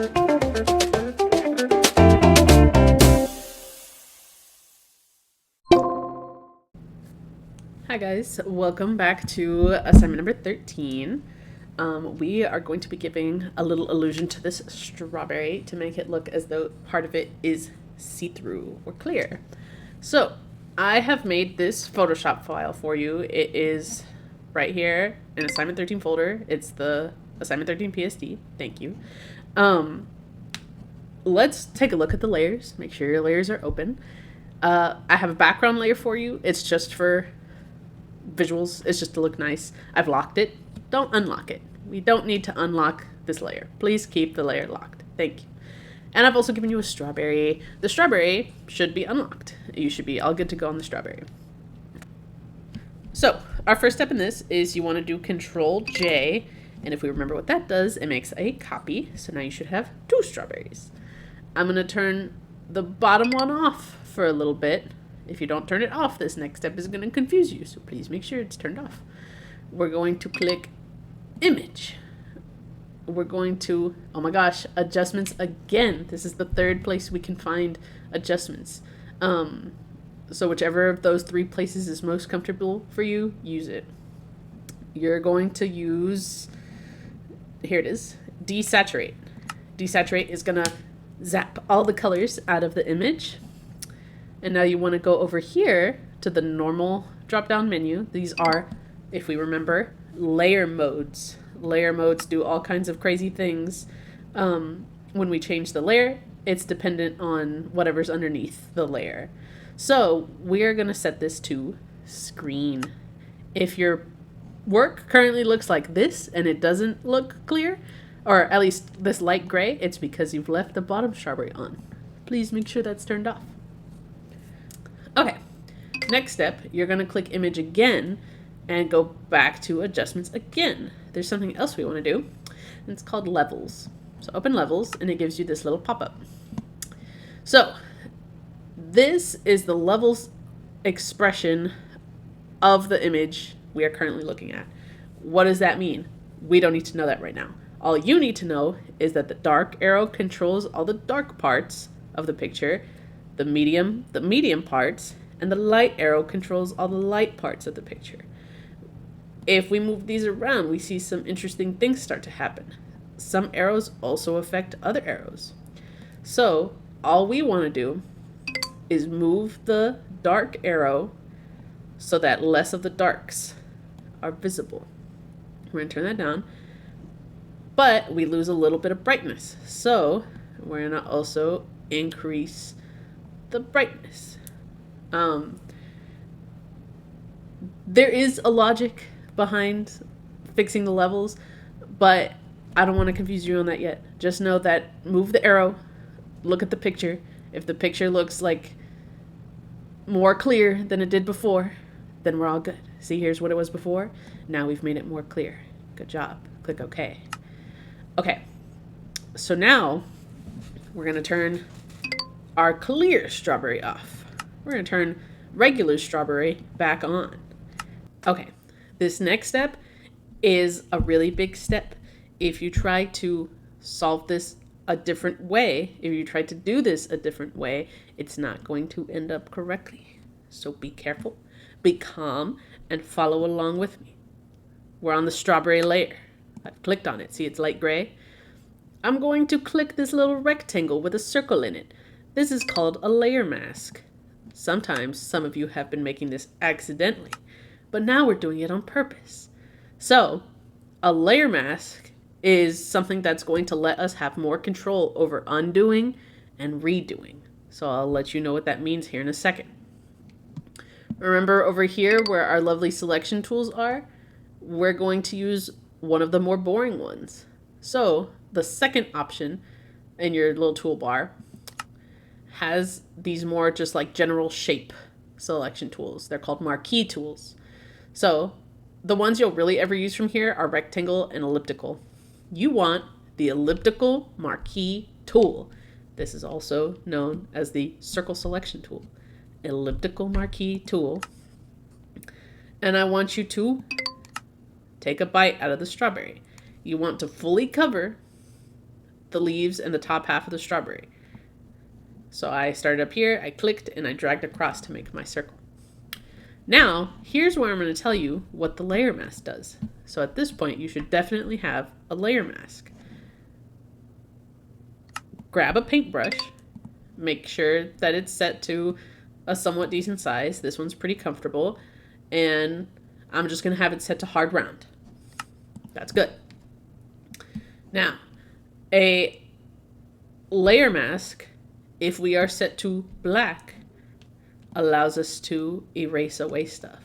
Hi guys, welcome back to assignment number 13. We are going to be giving a little illusion to this strawberry to make it look as though part of it is see-through or clear. So, I have made this Photoshop file for you. It is right here in assignment 13 folder. It's the assignment 13 PSD. Thank you. Let's take a look at the layers. Make sure your layers are open. I have a background layer for you. It's just for visuals. It's just to look nice. I've locked it. Don't unlock it. We don't need to unlock this layer. Please keep the layer locked. Thank you. And I've also given you a strawberry. The strawberry should be unlocked. You should be all good to go on the strawberry. So our first step in this is you want to do Control J. And if we remember what that does, it makes a copy. So now you should have 2 strawberries. I'm going to turn the bottom one off for a little bit. If you don't turn it off, this next step is going to confuse you. So please make sure it's turned off. We're going to click Image. We're going to, oh my gosh, adjustments again. This is the third place we can find adjustments. So whichever of those 3 places is most comfortable for you, use it. You're going to use, here it is, Desaturate. Desaturate is going to zap all the colors out of the image. And now you want to go over here to the normal drop-down menu. These are, if we remember, layer modes. Layer modes do all kinds of crazy things. When we change the layer, it's dependent on whatever's underneath the layer. So we are going to set this to screen. If your work currently looks like this and it doesn't look clear, or at least this light gray, it's because you've left the bottom strawberry on. Please make sure that's turned off. Okay, next step, you're going to click Image again and go back to Adjustments again. There's something else we want to do, and it's called Levels. So open Levels, and it gives you this little pop-up. So this is the levels expression of the image we are currently looking at. What does that mean? We don't need to know that right now. All you need to know is that the dark arrow controls all the dark parts of the picture, the medium parts, and the light arrow controls all the light parts of the picture. If we move these around, we see some interesting things start to happen. Some arrows also affect other arrows. So all we want to do is move the dark arrow so that less of the darks are visible. We're going to turn that down, but we lose a little bit of brightness. So we're going to also increase the brightness. There is a logic behind fixing the levels, but I don't want to confuse you on that yet. Just know that move the arrow, look at the picture. If the picture looks like more clear than it did before, then we're all good. See, here's what it was before. Now we've made it more clear. Good job. Click OK. Okay, so now we're going to turn our clear strawberry off. We're going to turn regular strawberry back on. Okay, this next step is a really big step. If you try to solve this a different way, if you try to do this a different way, it's not going to end up correctly. So be careful, be calm, and follow along with me. We're on the strawberry layer. I've clicked on it. See, it's light gray. I'm going to click this little rectangle with a circle in it. This is called a layer mask. Sometimes some of you have been making this accidentally, but now we're doing it on purpose. So, a layer mask is something that's going to let us have more control over undoing and redoing. So I'll let you know what that means here in a second. Remember over here where our lovely selection tools are? We're going to use one of the more boring ones. So the second option in your little toolbar has these more just like general shape selection tools. They're called marquee tools. So the ones you'll really ever use from here are rectangle and elliptical. You want the elliptical marquee tool. This is also known as the circle selection tool. Elliptical marquee tool. And I want you to take a bite out of the strawberry. You want to fully cover the leaves and the top half of the strawberry. So I started up here, I clicked, and I dragged across to make my circle. Now, here's where I'm going to tell you what the layer mask does. So at this point, you should definitely have a layer mask. Grab a paintbrush, make sure that it's set to a somewhat decent size. This one's pretty comfortable, and I'm just going to have it set to hard round. That's good. Now, a layer mask, if we are set to black, allows us to erase away stuff.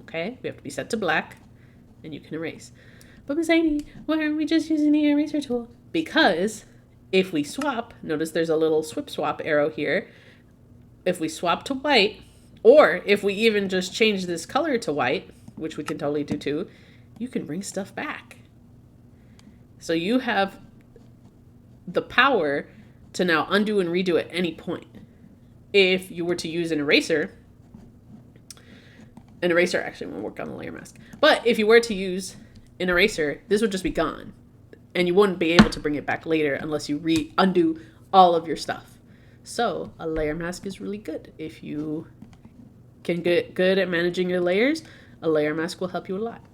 Okay, we have to be set to black, and you can erase. But Miss Amy, why aren't we just using the eraser tool? Because if we swap, notice there's a little swap arrow here. If we swap to white, or if we even just change this color to white, which we can totally do too, you can bring stuff back. So you have the power to now undo and redo at any point. If you were to use an eraser actually won't work on the layer mask. But if you were to use an eraser, this would just be gone. And you wouldn't be able to bring it back later unless you undo all of your stuff. So a layer mask is really good. If you can get good at managing your layers, a layer mask will help you a lot.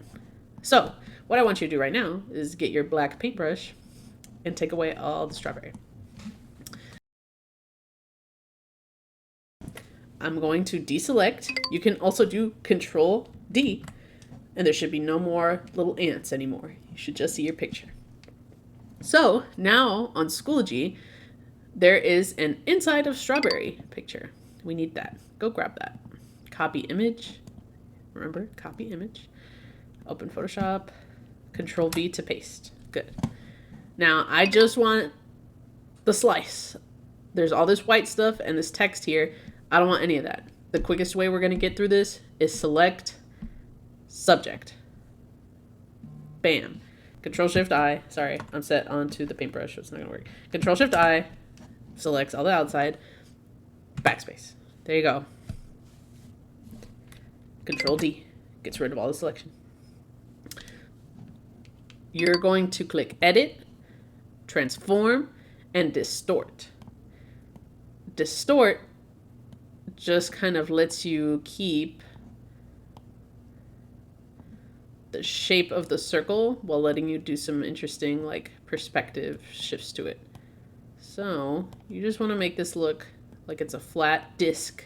So what I want you to do right now is get your black paintbrush and take away all the strawberry. I'm going to deselect. You can also do Control D, and there should be no more little ants anymore. You should just see your picture. So now on Schoology, there is an inside of strawberry picture. We need that. Go grab that. Copy image. Remember, copy image. Open Photoshop. Control V to paste. Good. Now I just want the slice. There's all this white stuff and this text here. I don't want any of that. The quickest way we're going to get through this is select subject. Bam. Control-Shift-I. Sorry, I'm set onto the paintbrush, so it's not going to work. Control-Shift-I selects all the outside. Backspace. There you go. Control-D gets rid of all the selection. You're going to click Edit, Transform, and Distort. Distort just kind of lets you keep the shape of the circle while letting you do some interesting like perspective shifts to it. So you just want to make this look like it's a flat disc,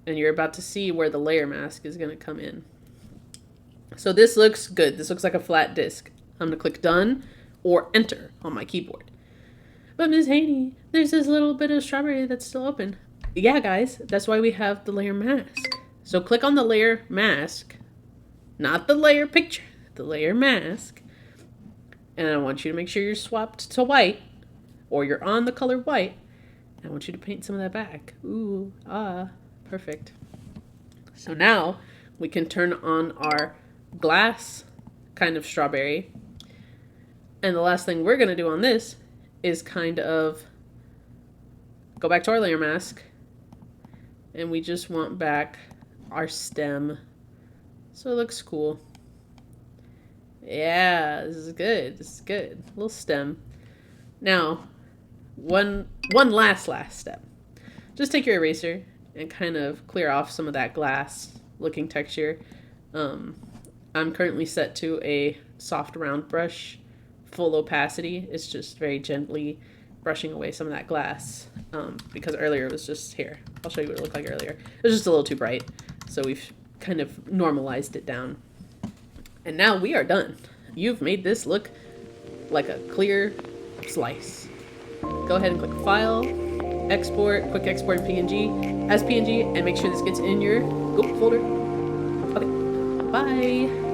and you're about to see where the layer mask is going to come in. So this looks good. This looks like a flat disc. I'm going to click Done or Enter on my keyboard. But Ms. Haney, there's this little bit of strawberry that's still open. Yeah, guys, that's why we have the layer mask. So click on the layer mask, not the layer picture, the layer mask. And I want you to make sure you're swapped to white, or you're on the color white. I want you to paint some of that back. Ooh, perfect. So now we can turn on our glass kind of strawberry. And the last thing we're going to do on this is kind of go back to our layer mask. And we just want back our stem so it looks cool. Yeah, this is good. This is good. Little stem. Now, one last step. Just take your eraser and kind of clear off some of that glass looking texture. I'm currently set to a soft round brush, full opacity. It's just very gently brushing away some of that glass, because earlier it was just here. I'll show you what it looked like earlier. It was just a little too bright, so we've kind of normalized it down. And now we are done. You've made this look like a clear slice. Go ahead and click File, Export, Quick Export PNG as PNG, and make sure this gets in your Google folder. Okay, bye.